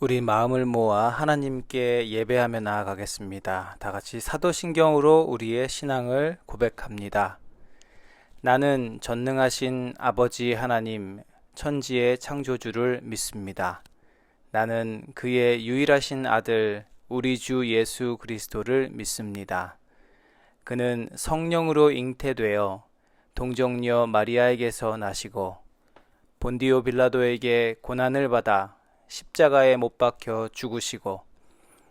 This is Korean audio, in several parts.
우리 마음을 모아 하나님께 예배하며 나아가겠습니다. 다 같이 사도신경으로 우리의 신앙을 고백합니다. 나는 전능하신 아버지 하나님, 천지의 창조주를 믿습니다. 나는 그의 유일하신 아들, 우리 주 예수 그리스도를 믿습니다. 그는 성령으로 잉태되어 동정녀 마리아에게서 나시고 본디오 빌라도에게 고난을 받아 십자가에 못 박혀 죽으시고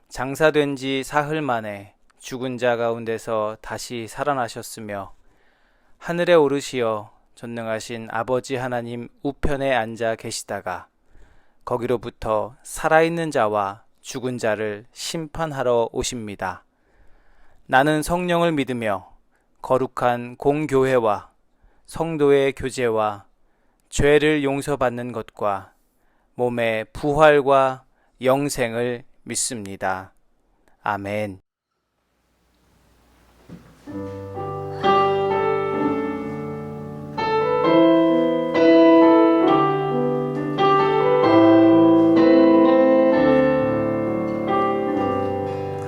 장사된 지 사흘 만에 죽은 자 가운데서 다시 살아나셨으며 하늘에 오르시어 전능하신 아버지 하나님 우편에 앉아 계시다가 거기로부터 살아있는 자와 죽은 자를 심판하러 오십니다. 나는 성령을 믿으며 거룩한 공교회와 성도의 교제와 죄를 용서받는 것과 몸의 부활과 영생을 믿습니다. 아멘.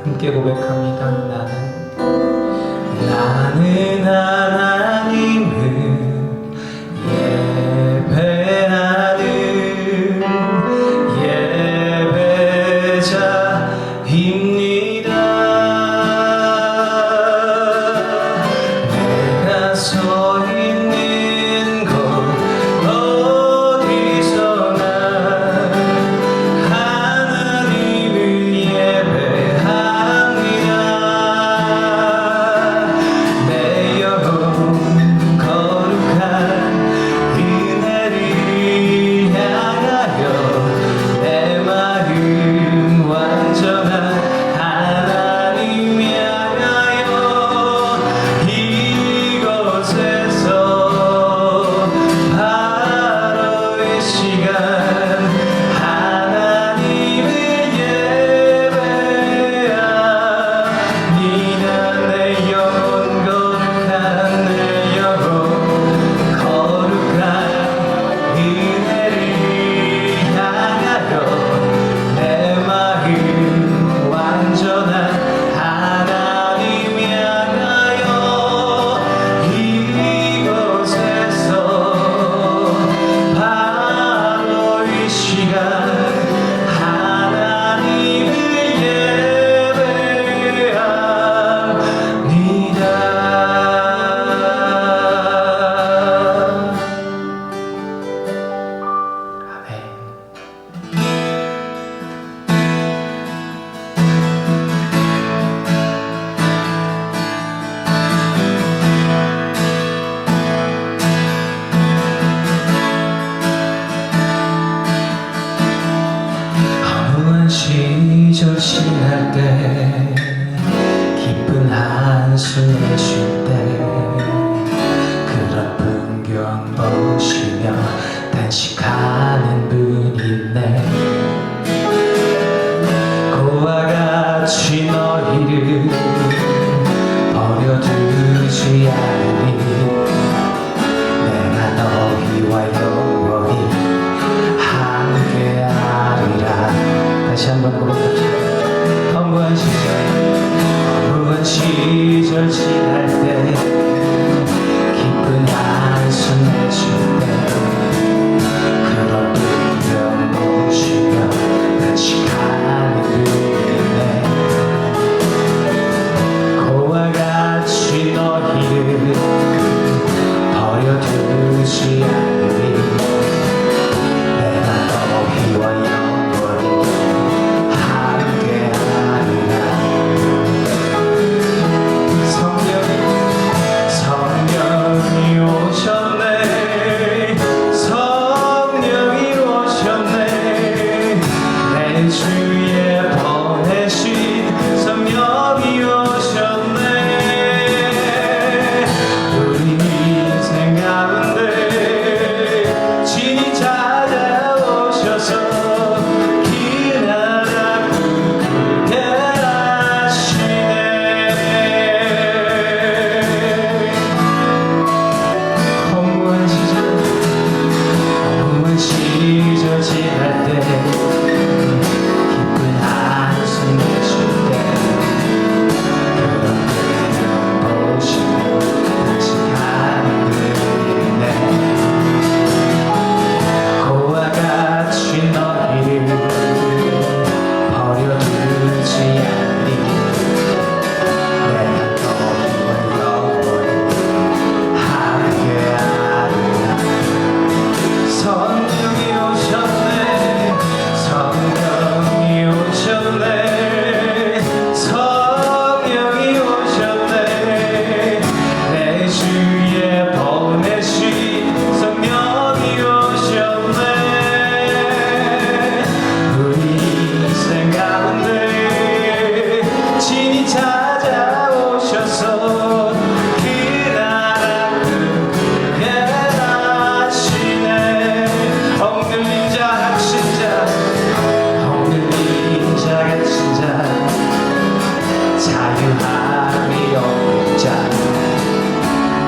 함께 고백합니다. 나는 하나님을 예배하는 예배자입니다. 내가 서 있는 곳 어디서나 하나님을 예배합니다. 내 영혼 너희를 버려두지 않으니 내가 너희와 영원히 함께하리라. 다시 한번 고백합시다. 허무한 시절 지날 때 기쁜 한숨 내쉴 때 그런 분명 보시며 같이 가는 그네 고와 같이 너희를 버려두지 않으니 내가 너희와 영원히 함께하리라. 성령이 오셨네. 성령이 오셨네. 내 주에 보내신 성령이 오셨네. 우리 인생 가운데 진이 찾아오셔서 길 하나 굵게 하시네. 허무한 시절 지날 때 기쁜 한숨 내쉴 때 그런 때면 보시며 다시 가는 그네 고와 같이 너희를 버려두지 않으니 내가 너희와 영원히 함께하리라. 성령이 오셨네. 성령이 오셨네. 성령이 오셨네. 내 주에 보내신 성령이 오셨네. 우리 인생 가운데 진이 찾아오셔서 그 나라 굵게 하시네. 억눌린 자 갇힌 자 억눌린 자 갇힌 자 자유함이 없는 자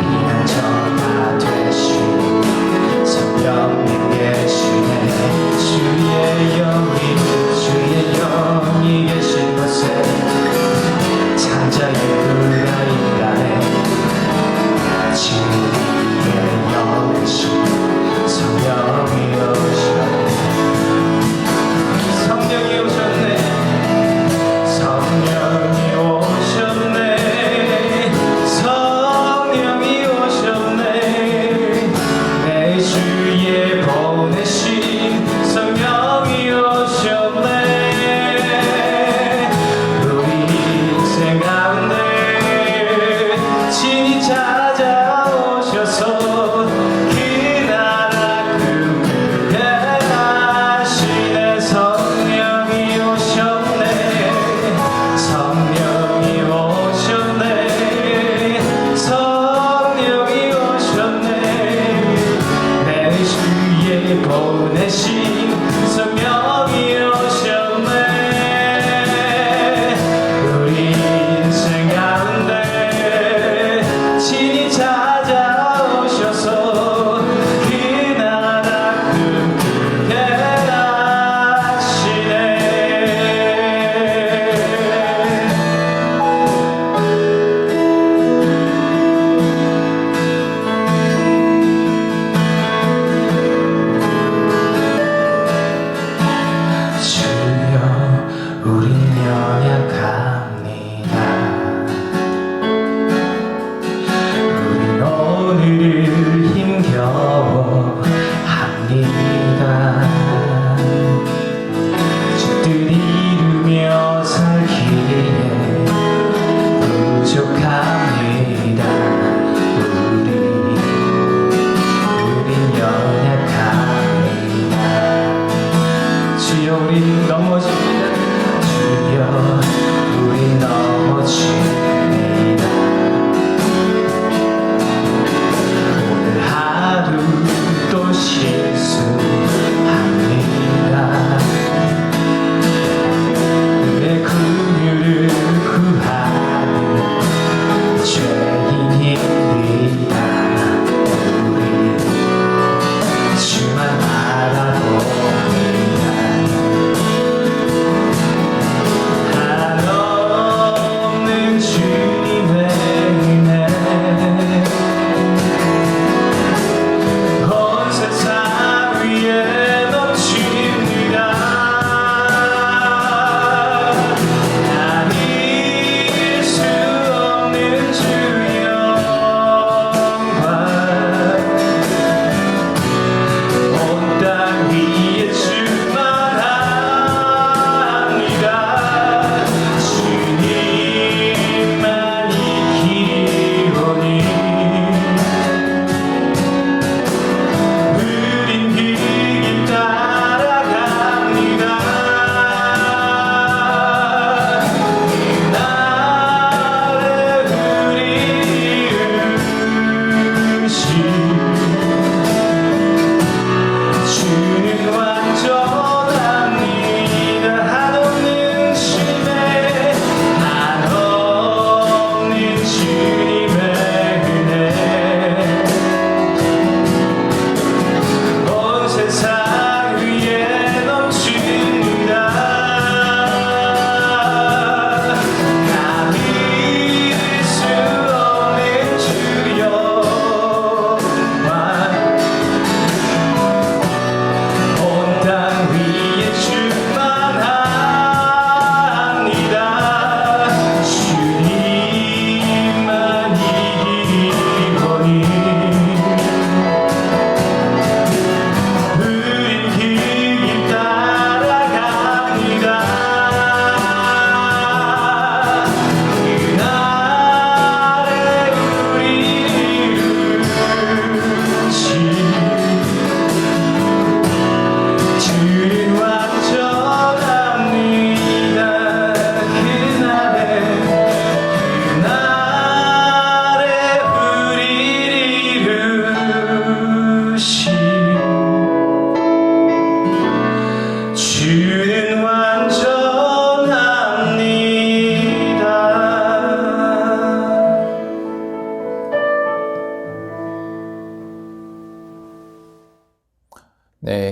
피난처가 되신 성령님 계시네. 주의 영이 계신 곳에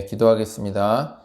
기도하겠습니다.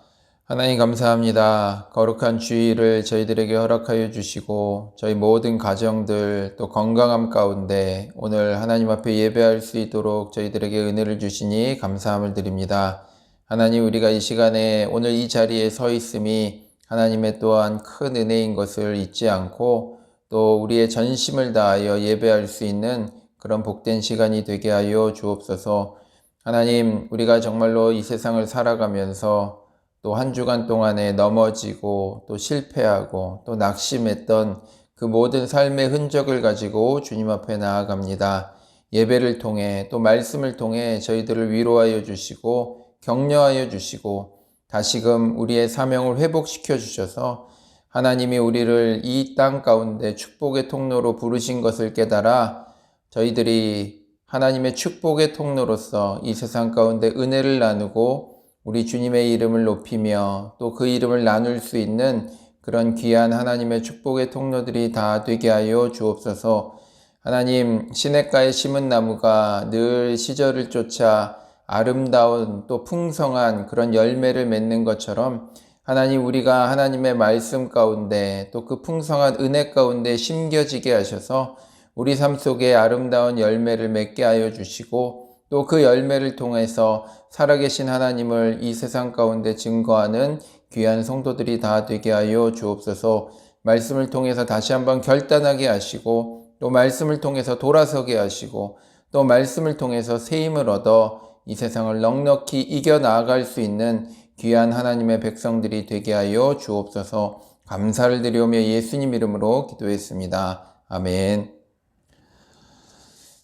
하나님 감사합니다. 거룩한 주일을 저희들에게 허락하여 주시고 저희 모든 가정들 또 건강함 가운데 오늘 하나님 앞에 예배할 수 있도록 저희들에게 은혜를 주시니 감사함을 드립니다. 하나님, 우리가 이 시간에 오늘 이 자리에 서 있음이 하나님의 또한 큰 은혜인 것을 잊지 않고 또 우리의 전심을 다하여 예배할 수 있는 그런 복된 시간이 되게 하여 주옵소서. 하나님, 우리가 정말로 이 세상을 살아가면서 또 한 주간 동안에 넘어지고 또 실패하고 또 낙심했던 그 모든 삶의 흔적을 가지고 주님 앞에 나아갑니다. 예배를 통해 또 말씀을 통해 저희들을 위로하여 주시고 격려하여 주시고 다시금 우리의 사명을 회복시켜 주셔서 하나님이 우리를 이 땅 가운데 축복의 통로로 부르신 것을 깨달아 저희들이 하나님의 축복의 통로로서 이 세상 가운데 은혜를 나누고 우리 주님의 이름을 높이며 또 그 이름을 나눌 수 있는 그런 귀한 하나님의 축복의 통로들이 다 되게 하여 주옵소서. 하나님, 시냇가에 심은 나무가 늘 시절을 쫓아 아름다운 또 풍성한 그런 열매를 맺는 것처럼 하나님, 우리가 하나님의 말씀 가운데 또 그 풍성한 은혜 가운데 심겨지게 하셔서 우리 삶 속에 아름다운 열매를 맺게 하여 주시고 또 그 열매를 통해서 살아계신 하나님을 이 세상 가운데 증거하는 귀한 성도들이 다 되게 하여 주옵소서. 말씀을 통해서 다시 한번 결단하게 하시고 또 말씀을 통해서 돌아서게 하시고 또 말씀을 통해서 새 힘을 얻어 이 세상을 넉넉히 이겨나갈 수 있는 귀한 하나님의 백성들이 되게 하여 주옵소서. 감사를 드리오며 예수님 이름으로 기도했습니다. 아멘.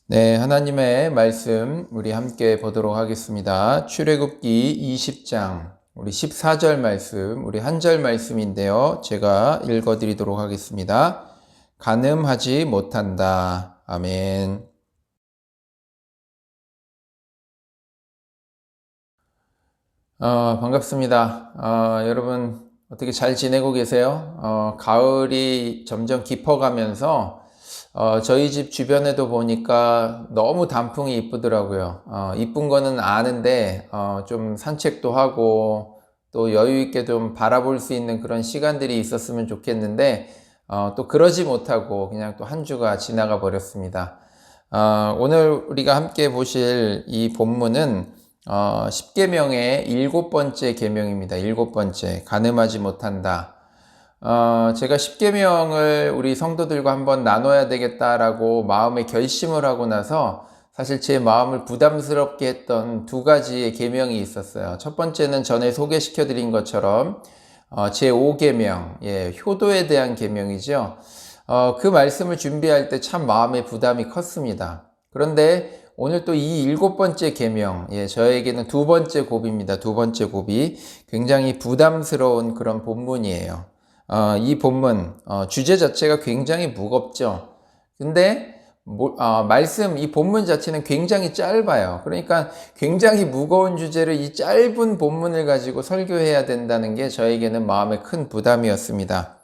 네, 하나님의 말씀 우리 함께 보도록 하겠습니다. 출애굽기 20장 우리 14절 말씀, 우리 한 절 말씀인데요. 제가 읽어드리도록 하겠습니다. 간음하지 못한다. 아멘. 반갑습니다. 여러분 어떻게 잘 지내고 계세요? 가을이 점점 깊어가면서 저희 집 주변에도 보니까 너무 단풍이 이쁘더라고요. 이쁜 거는 아는데 좀 산책도 하고 또 여유 있게 좀 바라볼 수 있는 그런 시간들이 있었으면 좋겠는데 또 그러지 못하고 그냥 또 한 주가 지나가 버렸습니다. 오늘 우리가 함께 보실 이 본문은 10계명의 7번째 계명입니다. 7번째, 간음하지 못한다. 제가 10계명을 우리 성도들과 한번 나눠야 되겠다라고 마음에 결심을 하고 나서 사실 제 마음을 부담스럽게 했던 두 가지의 계명이 있었어요. 첫 번째는 전에 소개시켜 드린 것처럼 제5계명, 효도에 대한 계명이죠. 그 말씀을 준비할 때 참 마음의 부담이 컸습니다. 그런데 오늘 또 이 7번째 계명, 저에게는 두 번째 고비입니다. 두 번째 고비. 굉장히 부담스러운 그런 본문이에요. 이 본문, 주제 자체가 굉장히 무겁죠. 근데, 이 본문 자체는 굉장히 짧아요. 그러니까 굉장히 무거운 주제를 이 짧은 본문을 가지고 설교해야 된다는 게 저에게는 마음의 큰 부담이었습니다.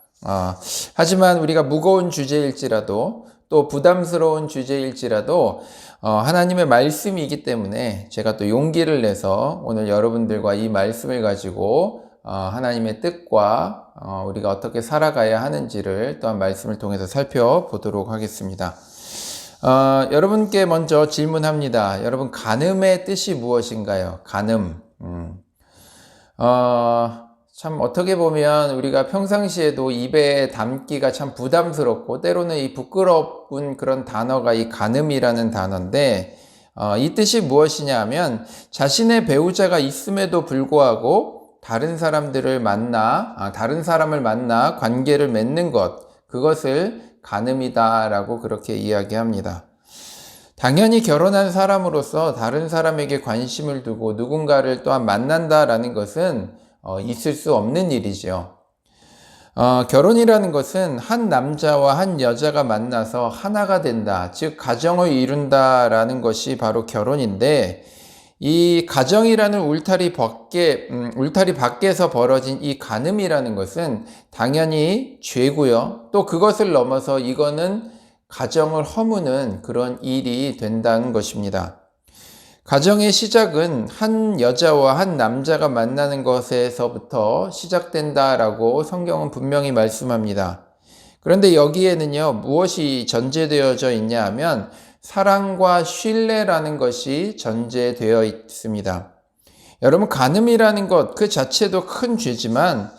하지만 우리가 무거운 주제일지라도 또 부담스러운 주제일지라도 하나님의 말씀이기 때문에 제가 또 용기를 내서 오늘 여러분들과 이 말씀을 가지고 하나님의 뜻과 우리가 어떻게 살아가야 하는지를 또한 말씀을 통해서 살펴보도록 하겠습니다. 여러분께 먼저 질문합니다. 여러분, 간음의 뜻이 무엇인가요? 간음. 참 어떻게 보면 우리가 평상시에도 입에 담기가 참 부담스럽고 때로는 이 부끄러운 그런 단어가 이 간음이라는 단어인데 이 뜻이 무엇이냐 하면 자신의 배우자가 있음에도 불구하고 다른 사람을 만나 관계를 맺는 것, 그것을 간음이다라고 그렇게 이야기합니다. 당연히 결혼한 사람으로서 다른 사람에게 관심을 두고 누군가를 또한 만난다라는 것은 있을 수 없는 일이죠. 결혼이라는 것은 한 남자와 한 여자가 만나서 하나가 된다, 즉 가정을 이룬다라는 것이 바로 결혼인데, 이 가정이라는 울타리 밖에서 벌어진 이 간음이라는 것은 당연히 죄고요. 또 그것을 넘어서 이거는 가정을 허무는 그런 일이 된다는 것입니다. 가정의 시작은 한 여자와 한 남자가 만나는 것에서부터 시작된다라고 성경은 분명히 말씀합니다. 그런데 여기에는요, 무엇이 전제되어져 있냐 하면 사랑과 신뢰라는 것이 전제되어 있습니다. 여러분, 간음이라는 것 그 자체도 큰 죄지만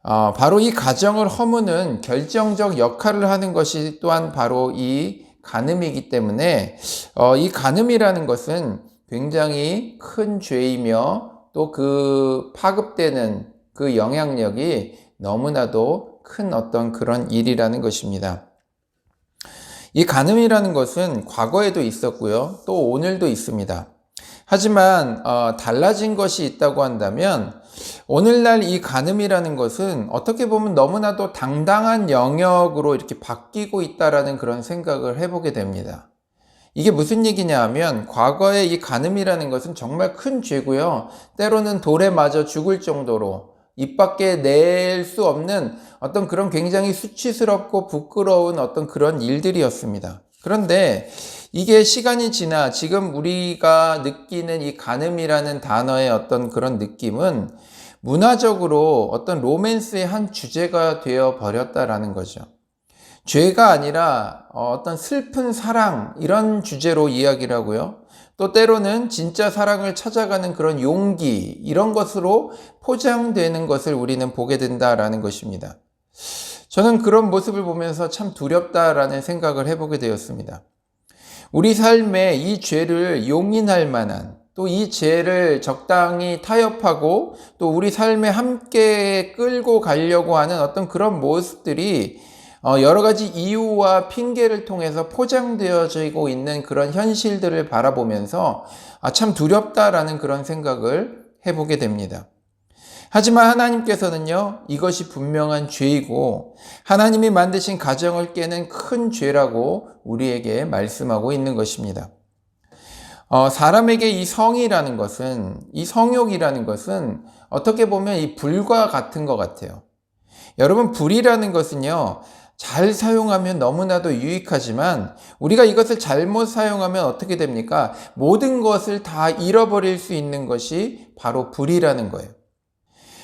바로 이 가정을 허무는 결정적 역할을 하는 것이 또한 바로 이 간음이기 때문에 이 간음이라는 것은 굉장히 큰 죄이며 또 그 파급되는 그 영향력이 너무나도 큰 어떤 그런 일이라는 것입니다. 이 간음이라는 것은 과거에도 있었고요. 또 오늘도 있습니다. 하지만 달라진 것이 있다고 한다면 오늘날 이 간음이라는 것은 어떻게 보면 너무나도 당당한 영역으로 이렇게 바뀌고 있다라는 그런 생각을 해보게 됩니다. 이게 무슨 얘기냐 하면 과거에 이 간음이라는 것은 정말 큰 죄고요. 때로는 돌에 맞아 죽을 정도로 입 밖에 낼 수 없는 어떤 그런 굉장히 수치스럽고 부끄러운 어떤 그런 일들이었습니다. 그런데 이게 시간이 지나 지금 우리가 느끼는 이 간음이라는 단어의 어떤 그런 느낌은 문화적으로 어떤 로맨스의 한 주제가 되어 버렸다라는 거죠. 죄가 아니라 어떤 슬픈 사랑 이런 주제로 이야기를 하고요. 또 때로는 진짜 사랑을 찾아가는 그런 용기 이런 것으로 포장되는 것을 우리는 보게 된다라는 것입니다. 저는 그런 모습을 보면서 참 두렵다라는 생각을 해보게 되었습니다. 우리 삶에 이 죄를 용인할 만한 또 이 죄를 적당히 타협하고 또 우리 삶에 함께 끌고 가려고 하는 어떤 그런 모습들이 여러 가지 이유와 핑계를 통해서 포장되어지고 있는 그런 현실들을 바라보면서 참 두렵다라는 그런 생각을 해보게 됩니다. 하지만 하나님께서는요, 이것이 분명한 죄이고 하나님이 만드신 가정을 깨는 큰 죄라고 우리에게 말씀하고 있는 것입니다. 사람에게 이 성이라는 것은, 이 성욕이라는 것은 어떻게 보면 이 불과 같은 것 같아요. 여러분, 불이라는 것은요, 잘 사용하면 너무나도 유익하지만 우리가 이것을 잘못 사용하면 어떻게 됩니까? 모든 것을 다 잃어버릴 수 있는 것이 바로 불이라는 거예요.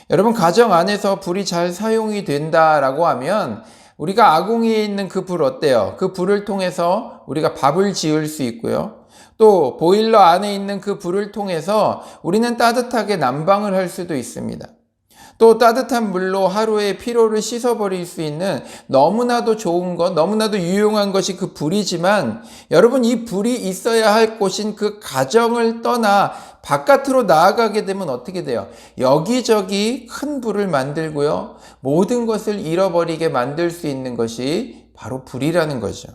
여러분, 가정 안에서 불이 잘 사용이 된다라고 하면 우리가 아궁이에 있는 그 불 어때요? 그 불을 통해서 우리가 밥을 지을 수 있고요. 또 보일러 안에 있는 그 불을 통해서 우리는 따뜻하게 난방을 할 수도 있습니다. 또 따뜻한 물로 하루의 피로를 씻어버릴 수 있는 너무나도 좋은 것, 너무나도 유용한 것이 그 불이지만 여러분, 이 불이 있어야 할 곳인 그 가정을 떠나 바깥으로 나아가게 되면 어떻게 돼요? 여기저기 큰 불을 만들고요. 모든 것을 잃어버리게 만들 수 있는 것이 바로 불이라는 거죠.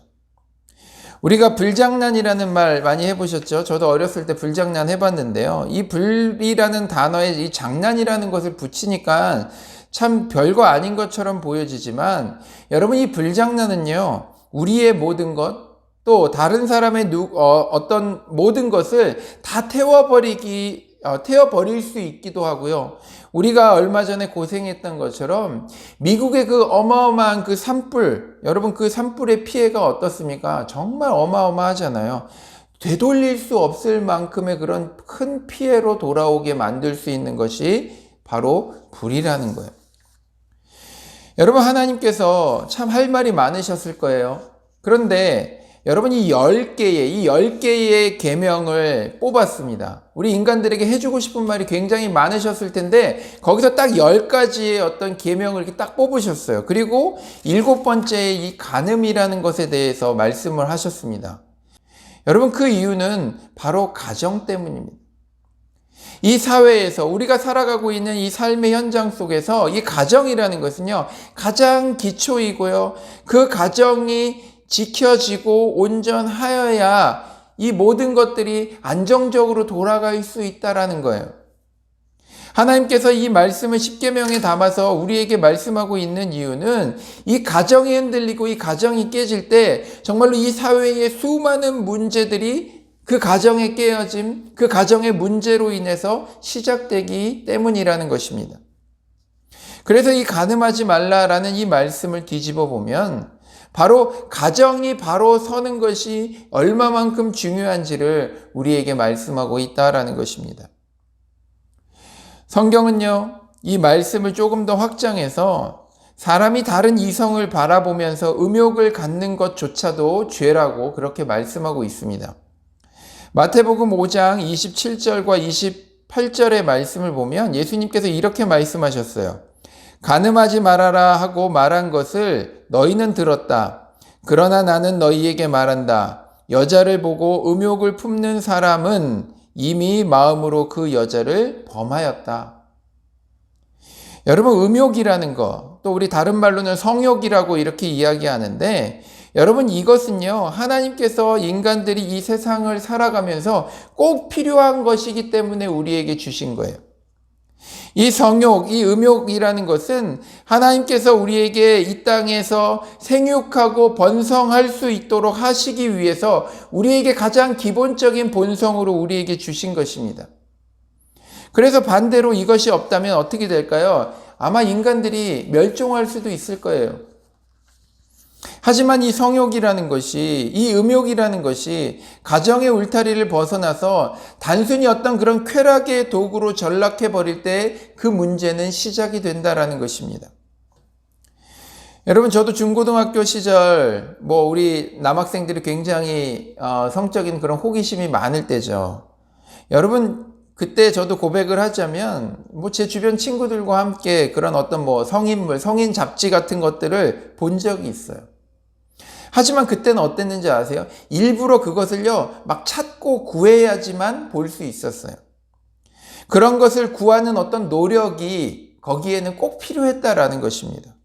우리가 불장난이라는 말 많이 해보셨죠? 저도 어렸을 때 불장난 해봤는데요. 이 불이라는 단어에 이 장난이라는 것을 붙이니까 참 별거 아닌 것처럼 보여지지만 여러분, 이 불장난은요, 우리의 모든 것, 또 다른 사람의 어떤 모든 것을 다 태워버릴 수 있기도 하고요. 우리가 얼마 전에 고생했던 것처럼 미국의 그 어마어마한 그 산불, 여러분 그 산불의 피해가 어떻습니까? 정말 어마어마하잖아요. 되돌릴 수 없을 만큼의 그런 큰 피해로 돌아오게 만들 수 있는 것이 바로 불이라는 거예요. 여러분, 하나님께서 참 할 말이 많으셨을 거예요. 그런데 여러분, 이 10개의 계명을 뽑았습니다. 우리 인간들에게 해주고 싶은 말이 굉장히 많으셨을 텐데 거기서 딱 10가지의 어떤 계명을 이렇게 딱 뽑으셨어요. 그리고 7번째 이 간음이라는 것에 대해서 말씀을 하셨습니다. 여러분, 그 이유는 바로 가정 때문입니다. 이 사회에서 우리가 살아가고 있는 이 삶의 현장 속에서 이 가정이라는 것은요, 가장 기초이고요. 그 가정이 지켜지고 온전하여야 이 모든 것들이 안정적으로 돌아갈 수 있다라는 거예요. 하나님께서 이 말씀을 십계명에 담아서 우리에게 말씀하고 있는 이유는 이 가정이 흔들리고 이 가정이 깨질 때 정말로 이 사회의 수많은 문제들이 그 가정의 깨어짐, 그 가정의 문제로 인해서 시작되기 때문이라는 것입니다. 그래서 이 간음하지 말라라는 이 말씀을 뒤집어 보면 바로 가정이 바로 서는 것이 얼마만큼 중요한지를 우리에게 말씀하고 있다라는 것입니다. 성경은요, 이 말씀을 조금 더 확장해서 사람이 다른 이성을 바라보면서 음욕을 갖는 것조차도 죄라고 그렇게 말씀하고 있습니다. 마태복음 5장 27절과 28절의 말씀을 보면 예수님께서 이렇게 말씀하셨어요. 간음하지 말아라 하고 말한 것을 너희는 들었다. 그러나 나는 너희에게 말한다. 여자를 보고 음욕을 품는 사람은 이미 마음으로 그 여자를 범하였다. 여러분, 음욕이라는 것, 또 우리 다른 말로는 성욕이라고 이렇게 이야기하는데, 여러분, 이것은요, 하나님께서 인간들이 이 세상을 살아가면서 꼭 필요한 것이기 때문에 우리에게 주신 거예요. 이 성욕, 이 음욕이라는 것은 하나님께서 우리에게 이 땅에서 생육하고 번성할 수 있도록 하시기 위해서 우리에게 가장 기본적인 본성으로 우리에게 주신 것입니다. 그래서 반대로 이것이 없다면 어떻게 될까요? 아마 인간들이 멸종할 수도 있을 거예요. 하지만 이 성욕이라는 것이, 이 음욕이라는 것이 가정의 울타리를 벗어나서 단순히 어떤 그런 쾌락의 도구로 전락해 버릴 때 그 문제는 시작이 된다라는 것입니다. 여러분, 저도 중고등학교 시절 우리 남학생들이 굉장히 성적인 그런 호기심이 많을 때죠. 여러분, 그때 저도 고백을 하자면 제 주변 친구들과 함께 그런 어떤 성인물, 성인 잡지 같은 것들을 본 적이 있어요. 하지만 그때는 어땠는지 아세요? 일부러 그것을요, 막 찾고 구해야지만 볼 수 있었어요. 그런 것을 구하는 어떤 노력이 거기에는 꼭 필요했다라는 것입니다.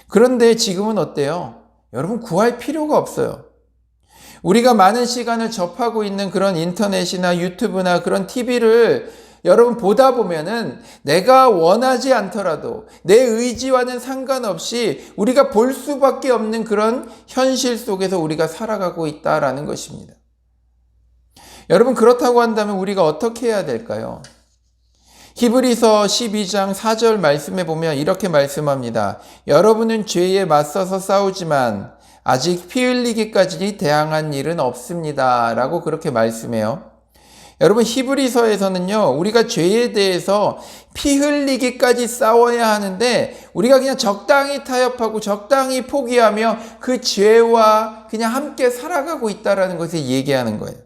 그런데 지금은 어때요? 여러분, 구할 필요가 없어요. 우리가 많은 시간을 접하고 있는 그런 인터넷이나 유튜브나 그런 TV를 여러분 보다 보면은 내가 원하지 않더라도 내 의지와는 상관없이 우리가 볼 수밖에 없는 그런 현실 속에서 우리가 살아가고 있다라는 것입니다. 여러분, 그렇다고 한다면 우리가 어떻게 해야 될까요? 히브리서 12장 4절 말씀에 보면 이렇게 말씀합니다. 여러분은 죄에 맞서서 싸우지만 아직 피 흘리기까지 대항한 일은 없습니다. 라고 그렇게 말씀해요. 여러분, 히브리서에서는요, 우리가 죄에 대해서 피 흘리기까지 싸워야 하는데 우리가 그냥 적당히 타협하고 적당히 포기하며 그 죄와 그냥 함께 살아가고 있다는 것을 얘기하는 거예요.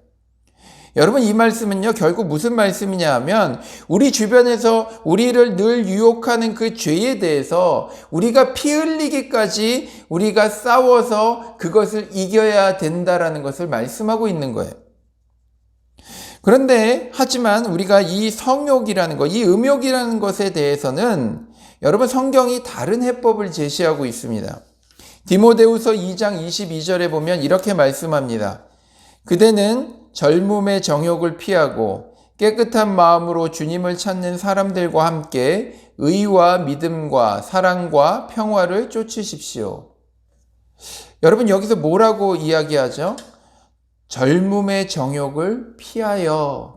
여러분, 이 말씀은요, 결국 무슨 말씀이냐 하면 우리 주변에서 우리를 늘 유혹하는 그 죄에 대해서 우리가 피 흘리기까지 우리가 싸워서 그것을 이겨야 된다라는 것을 말씀하고 있는 거예요. 그런데 하지만 우리가 이 성욕이라는 것, 이 음욕이라는 것에 대해서는 여러분, 성경이 다른 해법을 제시하고 있습니다. 디모데후서 2장 22절에 보면 이렇게 말씀합니다. 그대는 젊음의 정욕을 피하고 깨끗한 마음으로 주님을 찾는 사람들과 함께 의와 믿음과 사랑과 평화를 쫓으십시오. 여러분, 여기서 뭐라고 이야기하죠? 젊음의 정욕을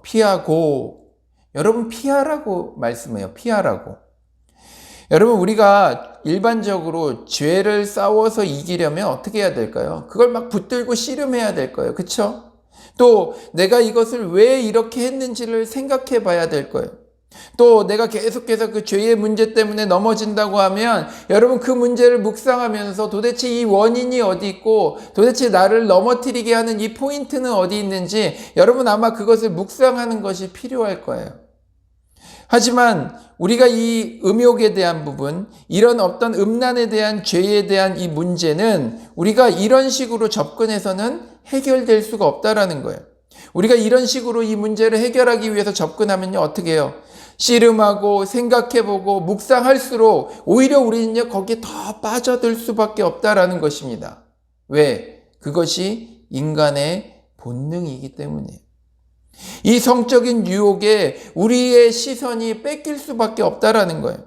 피하고, 여러분, 피하라고 말씀해요. 피하라고. 여러분, 우리가 일반적으로 죄를 싸워서 이기려면 어떻게 해야 될까요? 그걸 막 붙들고 씨름해야 될 거예요. 그렇죠? 또 내가 이것을 왜 이렇게 했는지를 생각해 봐야 될 거예요. 또 내가 계속해서 그 죄의 문제 때문에 넘어진다고 하면 여러분, 그 문제를 묵상하면서 도대체 이 원인이 어디 있고 도대체 나를 넘어뜨리게 하는 이 포인트는 어디 있는지 여러분, 아마 그것을 묵상하는 것이 필요할 거예요. 하지만 우리가 이 음욕에 대한 부분, 이런 어떤 음란에 대한 죄에 대한 이 문제는 우리가 이런 식으로 접근해서는 해결될 수가 없다라는 거예요. 우리가 이런 식으로 이 문제를 해결하기 위해서 접근하면요, 어떻게 해요? 씨름하고 생각해보고 묵상할수록 오히려 우리는요, 거기에 더 빠져들 수밖에 없다라는 것입니다. 왜? 그것이 인간의 본능이기 때문이에요. 이 성적인 유혹에 우리의 시선이 뺏길 수밖에 없다라는 거예요.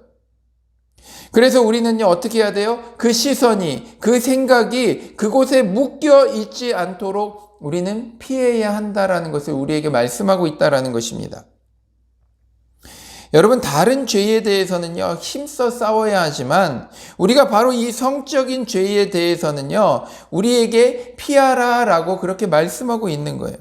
그래서 우리는요, 어떻게 해야 돼요? 그 시선이, 그 생각이 그곳에 묶여 있지 않도록 우리는 피해야 한다라는 것을 우리에게 말씀하고 있다라는 것입니다. 여러분, 다른 죄에 대해서는요, 힘써 싸워야 하지만 우리가 바로 이 성적인 죄에 대해서는요, 우리에게 피하라 라고 그렇게 말씀하고 있는 거예요.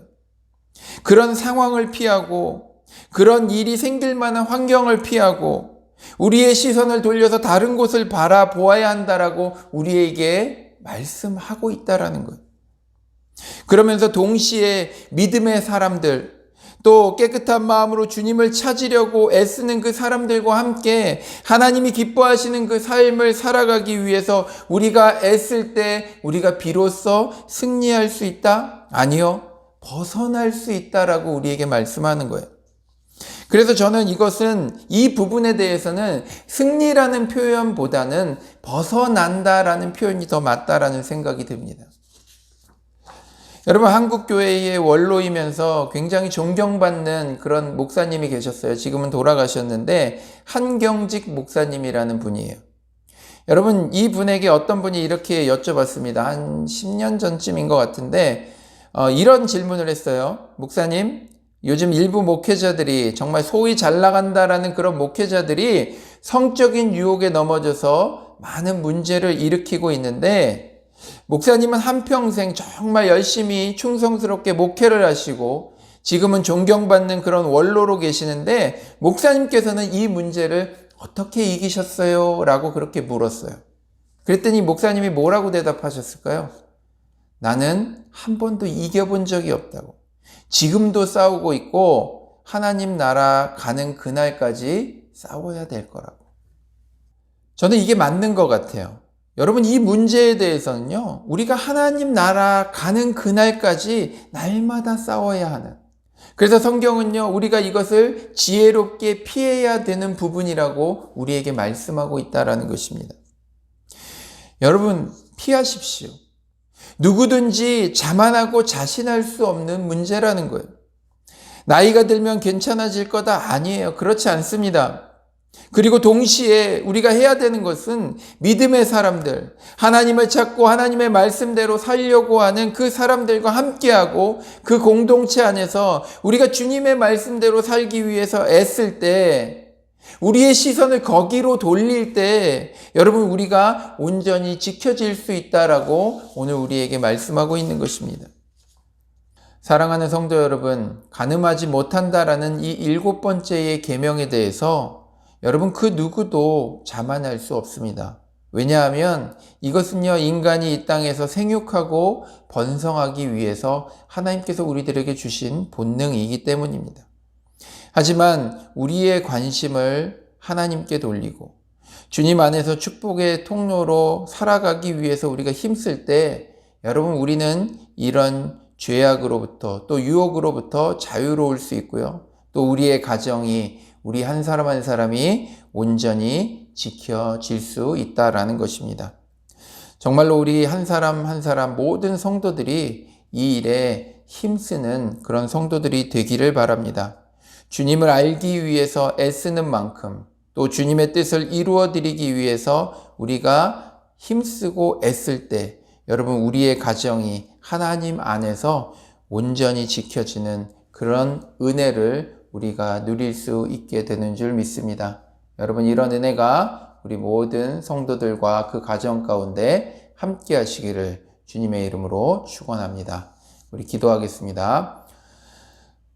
그런 상황을 피하고, 그런 일이 생길 만한 환경을 피하고, 우리의 시선을 돌려서 다른 곳을 바라보아야 한다라고 우리에게 말씀하고 있다라는 거예요. 그러면서 동시에 믿음의 사람들, 또 깨끗한 마음으로 주님을 찾으려고 애쓰는 그 사람들과 함께 하나님이 기뻐하시는 그 삶을 살아가기 위해서 우리가 애쓸 때 우리가 비로소 승리할 수 있다? 아니요. 벗어날 수 있다라고 우리에게 말씀하는 거예요. 그래서 저는 이 부분에 대해서는 승리라는 표현보다는 벗어난다라는 표현이 더 맞다라는 생각이 듭니다. 여러분, 한국교회의 원로이면서 굉장히 존경받는 그런 목사님이 계셨어요. 지금은 돌아가셨는데 한경직 목사님이라는 분이에요. 여러분, 이 분에게 어떤 분이 이렇게 여쭤봤습니다. 한 10년 전쯤인 것 같은데 이런 질문을 했어요. 목사님, 요즘 일부 목회자들이 정말 소위 잘 나간다라는 그런 목회자들이 성적인 유혹에 넘어져서 많은 문제를 일으키고 있는데 목사님은 한평생 정말 열심히 충성스럽게 목회를 하시고 지금은 존경받는 그런 원로로 계시는데 목사님께서는 이 문제를 어떻게 이기셨어요? 라고 그렇게 물었어요. 그랬더니 목사님이 뭐라고 대답하셨을까요? 나는 한 번도 이겨본 적이 없다고. 지금도 싸우고 있고 하나님 나라 가는 그날까지 싸워야 될 거라고. 저는 이게 맞는 것 같아요. 여러분, 이 문제에 대해서는요, 우리가 하나님 나라 가는 그날까지 날마다 싸워야 하는, 그래서 성경은요, 우리가 이것을 지혜롭게 피해야 되는 부분이라고 우리에게 말씀하고 있다라는 것입니다. 여러분, 피하십시오. 누구든지 자만하고 자신할 수 없는 문제라는 거예요. 나이가 들면 괜찮아질 거다? 아니에요. 그렇지 않습니다. 그리고 동시에 우리가 해야 되는 것은 믿음의 사람들, 하나님을 찾고 하나님의 말씀대로 살려고 하는 그 사람들과 함께하고 그 공동체 안에서 우리가 주님의 말씀대로 살기 위해서 애쓸 때, 우리의 시선을 거기로 돌릴 때 여러분, 우리가 온전히 지켜질 수 있다라고 오늘 우리에게 말씀하고 있는 것입니다. 사랑하는 성도 여러분, 간음하지 못한다라는 이 7번째의 계명에 대해서 여러분, 그 누구도 자만할 수 없습니다. 왜냐하면 이것은요, 인간이 이 땅에서 생육하고 번성하기 위해서 하나님께서 우리들에게 주신 본능이기 때문입니다. 하지만 우리의 관심을 하나님께 돌리고 주님 안에서 축복의 통로로 살아가기 위해서 우리가 힘쓸 때 여러분, 우리는 이런 죄악으로부터 또 유혹으로부터 자유로울 수 있고요. 또 우리의 가정이, 우리 한 사람 한 사람이 온전히 지켜질 수 있다라는 것입니다. 정말로 우리 한 사람 한 사람 모든 성도들이 이 일에 힘쓰는 그런 성도들이 되기를 바랍니다. 주님을 알기 위해서 애쓰는 만큼 또 주님의 뜻을 이루어 드리기 위해서 우리가 힘쓰고 애쓸 때 여러분, 우리의 가정이 하나님 안에서 온전히 지켜지는 그런 은혜를 우리가 누릴 수 있게 되는 줄 믿습니다. 여러분, 이런 은혜가 우리 모든 성도들과 그 가정 가운데 함께 하시기를 주님의 이름으로 축원합니다. 우리 기도하겠습니다.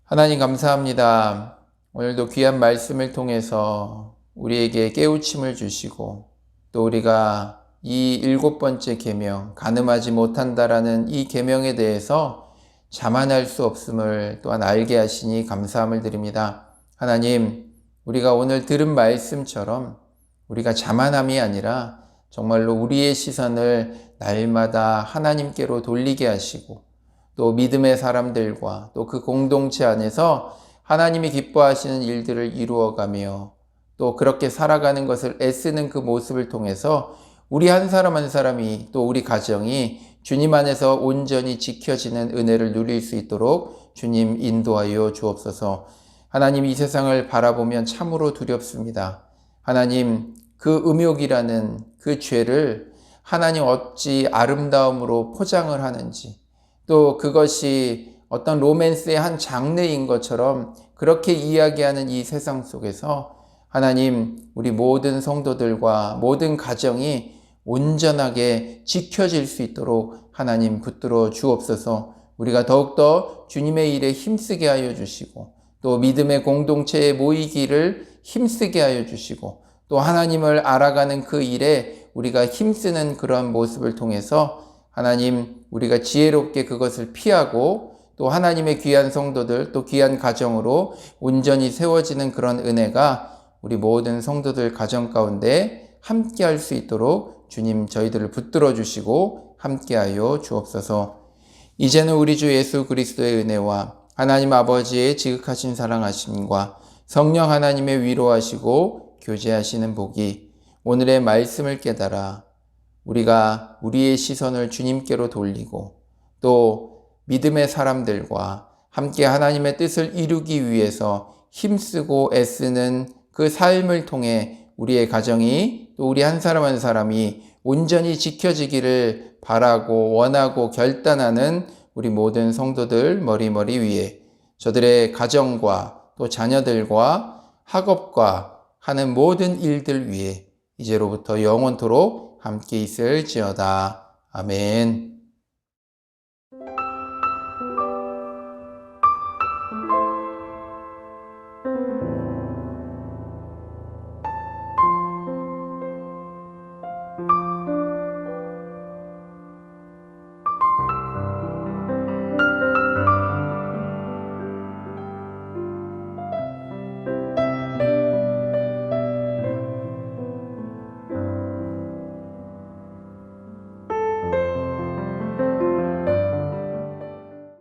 하나님, 감사합니다. 오늘도 귀한 말씀을 통해서 우리에게 깨우침을 주시고 또 우리가 이 7번째 계명, 간음하지 못한다라는 이 계명에 대해서 자만할 수 없음을 또한 알게 하시니 감사함을 드립니다. 하나님, 우리가 오늘 들은 말씀처럼 우리가 자만함이 아니라 정말로 우리의 시선을 날마다 하나님께로 돌리게 하시고 또 믿음의 사람들과 또 그 공동체 안에서 하나님이 기뻐하시는 일들을 이루어가며 또 그렇게 살아가는 것을 애쓰는 그 모습을 통해서 우리 한 사람 한 사람이 또 우리 가정이 주님 안에서 온전히 지켜지는 은혜를 누릴 수 있도록 주님 인도하여 주옵소서. 하나님, 이 세상을 바라보면 참으로 두렵습니다. 하나님, 그 음욕이라는 그 죄를 하나님 어찌 아름다움으로 포장을 하는지, 또 그것이 어떤 로맨스의 한 장르인 것처럼 그렇게 이야기하는 이 세상 속에서 하나님, 우리 모든 성도들과 모든 가정이 온전하게 지켜질 수 있도록 하나님 붙들어 주옵소서. 우리가 더욱더 주님의 일에 힘쓰게 하여 주시고, 또 믿음의 공동체에 모이기를 힘쓰게 하여 주시고, 또 하나님을 알아가는 그 일에 우리가 힘쓰는 그런 모습을 통해서 하나님, 우리가 지혜롭게 그것을 피하고 또 하나님의 귀한 성도들, 또 귀한 가정으로 온전히 세워지는 그런 은혜가 우리 모든 성도들 가정 가운데 함께 할 수 있도록 주님 저희들을 붙들어 주시고 함께하여 주옵소서. 이제는 우리 주 예수 그리스도의 은혜와 하나님 아버지의 지극하신 사랑하심과 성령 하나님의 위로하시고 교제하시는 복이 오늘의 말씀을 깨달아 우리가 우리의 시선을 주님께로 돌리고 또 믿음의 사람들과 함께 하나님의 뜻을 이루기 위해서 힘쓰고 애쓰는 그 삶을 통해 우리의 가정이 또 우리 한 사람 한 사람이 온전히 지켜지기를 바라고 원하고 결단하는 우리 모든 성도들 머리머리 위에 저들의 가정과 또 자녀들과 학업과 하는 모든 일들 위에 이제로부터 영원토록 함께 있을지어다. 아멘.